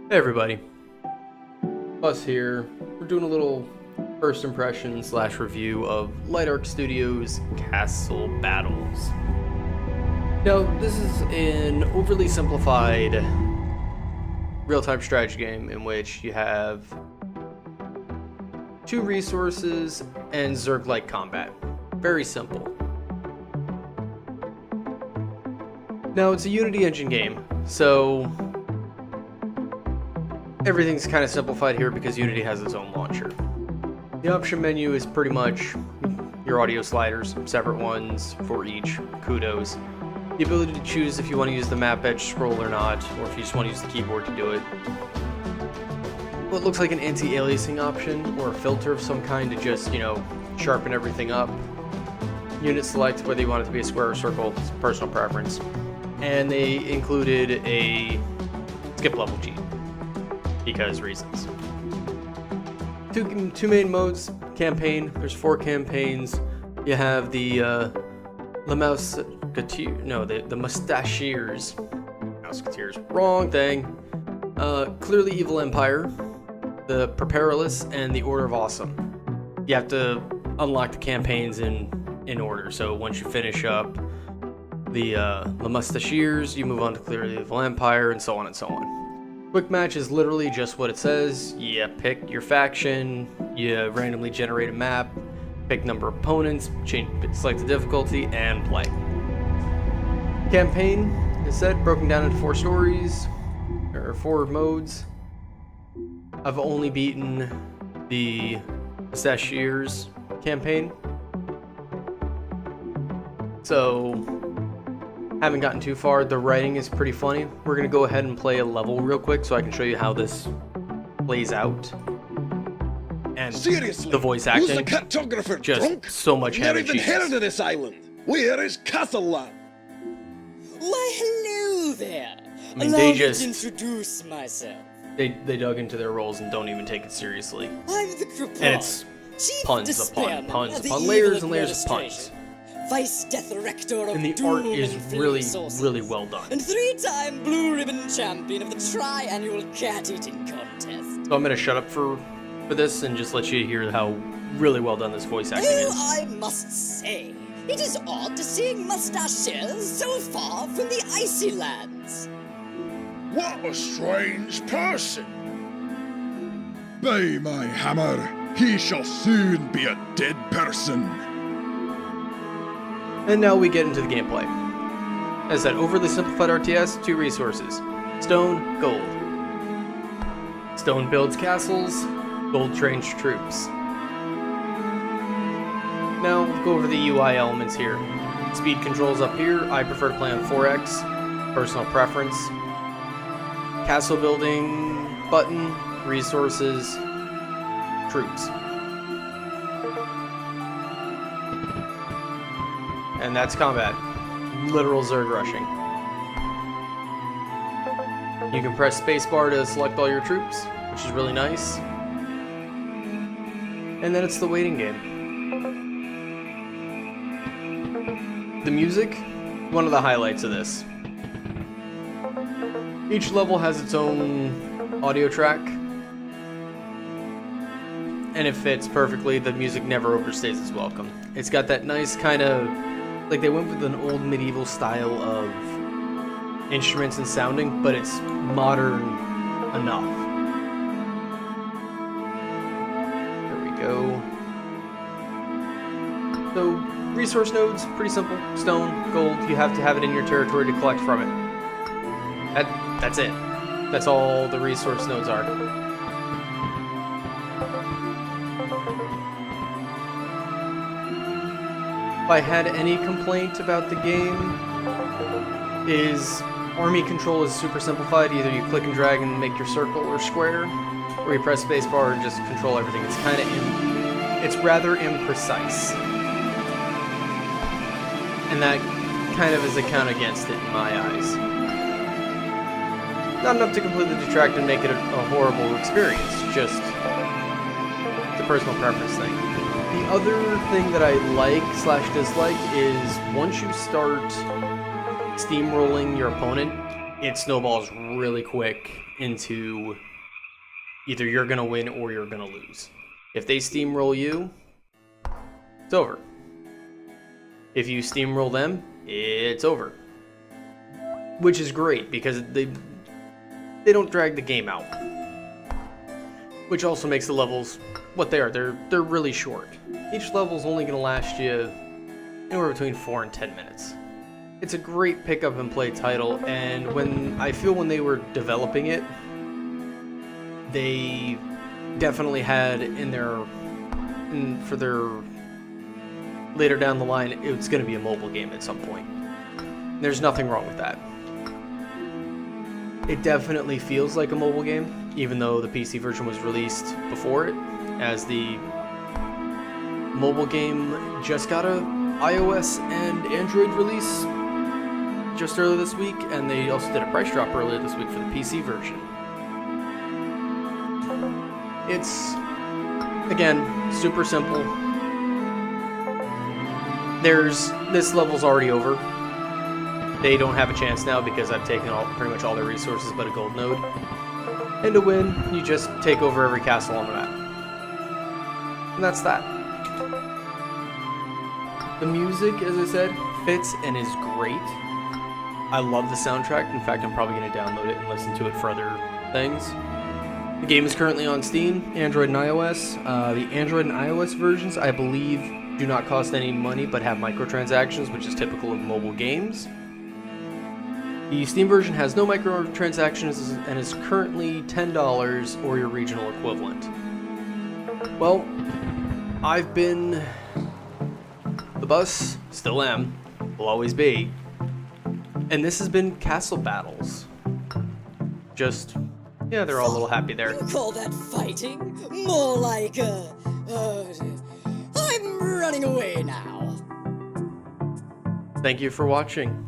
Hey everybody, Bus here. We're doing a little first impression / review of Light Arc Studios' Castle Battles. Now, this is an overly simplified real-time strategy game in which you have 2 resources and zerg-like combat. Very simple. Now, it's a Unity engine game, so everything's kind of simplified here because Unity has its own launcher. The option menu is pretty much your audio sliders, separate ones for each, kudos. The ability to choose if you want to use the map edge scroll or not, or if you just want to use the keyboard to do it. What looks like an anti-aliasing option, or a filter of some kind to just, sharpen everything up. Unit select whether you want it to be a square or circle, it's personal preference. And they included a skip level cheat. Because reasons. Two main modes. Campaign. There's 4 campaigns. You have the the Mustaches. Musketeers. Wrong thing. Clearly Evil Empire, the Prepareless, and the Order of Awesome. You have to unlock the campaigns in order. So once you finish up the Mustaches, you move on to Clearly Evil Empire, and so on and so on. Quick match is literally just what it says. You pick your faction, you randomly generate a map, pick number of opponents, select the difficulty, and play. Campaign is set, broken down into 4 stories, or 4 modes. I've only beaten the Mustaches campaign, so haven't gotten too far. The writing is pretty funny. We're going to go ahead and play a level real quick so I can show you how this plays out. And seriously, the voice acting, who's the cartographer? just drunk? so much Never heavy even cheese. heard of this island. Where is Castleland? Why, hello there. I mean, Allow they me just to introduce myself. they dug into their roles and don't even take it seriously. I'm the Cripple. And it's Chief puns Despairman upon puns of the upon Evil layers and layers of puns. Administration, Vice Death Rector of And the Doom art is and really, Resources, really well done. and 3-time Blue Ribbon Champion of the Tri-Annual Cat Eating Contest. So I'm going to shut up for this and just let you hear how really well done this voice acting is. I must say, it is odd to seeing Mustaches so far from the icy lands. What a strange person. By my hammer, he shall soon be a dead person. And now we get into the gameplay. As I said, overly simplified RTS, 2 resources. Stone, gold. Stone builds castles, gold trains troops. Now, we'll go over the UI elements here. Speed controls up here. I prefer to play on 4x. Personal preference. Castle building button, resources, troops. And that's combat. Literal zerg rushing. You can press spacebar to select all your troops, which is really nice. And then it's the waiting game. The music, one of the highlights of this. Each level has its own audio track, and it fits perfectly. The music never overstays its welcome. It's got that nice kind of, like they went with an old medieval style of instruments and sounding, but it's modern enough. There we go. So, resource nodes, pretty simple. Stone, gold, you have to have it in your territory to collect from it. That's it. That's all the resource nodes are. If I had any complaint about the game, is army control is super simplified. Either you click and drag and make your circle or square, or you press spacebar and just control everything. It's kind of it's rather imprecise. And that kind of is a count against it in my eyes. Not enough to completely detract and make it a horrible experience, just it's a personal preference thing. The other thing that I like/dislike is once you start steamrolling your opponent, it snowballs really quick into either you're going to win or you're going to lose. If they steamroll you, it's over. If you steamroll them, it's over. Which is great because they don't drag the game out. Which also makes the levels what they are. They're really short. Each level is only going to last you anywhere between 4 and 10 minutes. It's a great pick up and play title, and when they were developing it, they definitely had for their later down the line, it's going to be a mobile game at some point. There's nothing wrong with that. It definitely feels like a mobile game, even though the PC version was released before it, as the mobile game just got a iOS and Android release just earlier this week, and they also did a price drop earlier this week for the PC version. It's, again, super simple. This level's already over. They don't have a chance now because I've taken pretty much all their resources but a gold node. And to win, you just take over every castle on the map. And that's that. The music, as I said, fits and is great. I love the soundtrack. In fact, I'm probably going to download it and listen to it for other things. The game is currently on Steam, Android and iOS. The Android and iOS versions, I believe, do not cost any money but have microtransactions, which is typical of mobile games. The Steam version has no microtransactions and is currently $10 or your regional equivalent. Well, I've been the Bus, still am, will always be, and this has been Castle Battles. Just, yeah, they're all a little happy there. You call that fighting? More like, I'm running away now. Thank you for watching.